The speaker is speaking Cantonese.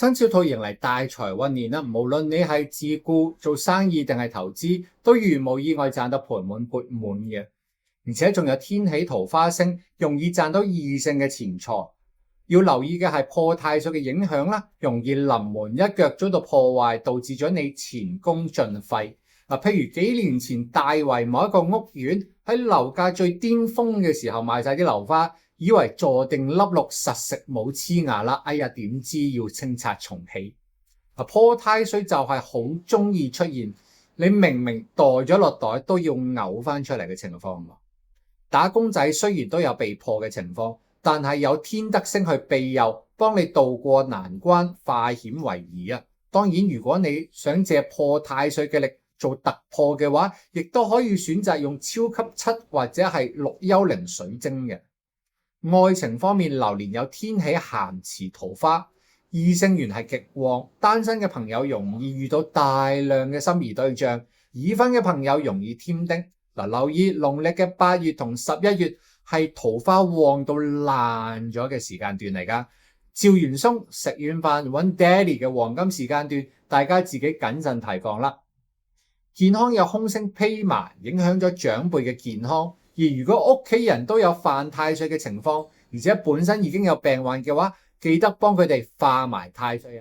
生肖兔迎嚟大財運年啦，無論你係自僱做生意定係投資，都如無意外賺得盆滿缽滿嘅。而且仲有天喜桃花星，容易賺到異性嘅錢財。要留意嘅係破太歲嘅影響啦，容易臨門一腳遭到破壞，導致咗你前功盡廢。譬如幾年前大圍某一個屋苑喺樓價最巔峰嘅時候賣晒啲樓花，以為坐定粒六實食冇黐牙啦，哎呀點知要清拆重起。破太歲就係好中意出現你明明袋咗落袋都要嘔翻出嚟嘅情況。打工仔雖然都有被破嘅情況，但係有天德星去庇佑，幫你渡過難關，化險為夷啊！當然如果你想借破太歲嘅力做突破嘅話，亦都可以選擇用超級七或者係綠幽靈水晶嘅。愛情方面，流年有天喜咸池桃花，異性緣係極旺，單身嘅朋友容易遇到大量嘅心儀對象，已婚嘅朋友容易添丁。留意農曆嘅8月同11月係桃花旺到爛咗嘅時間段嚟㗎。趙完鬆食完飯揾爹哋嘅黃金時間段，大家自己謹慎提防啦。健康有凶星披麻，影響咗長輩嘅健康。而如果屋企人都有犯太歲嘅情況，而且本身已經有病患嘅話，記得幫佢哋化埋太歲啊！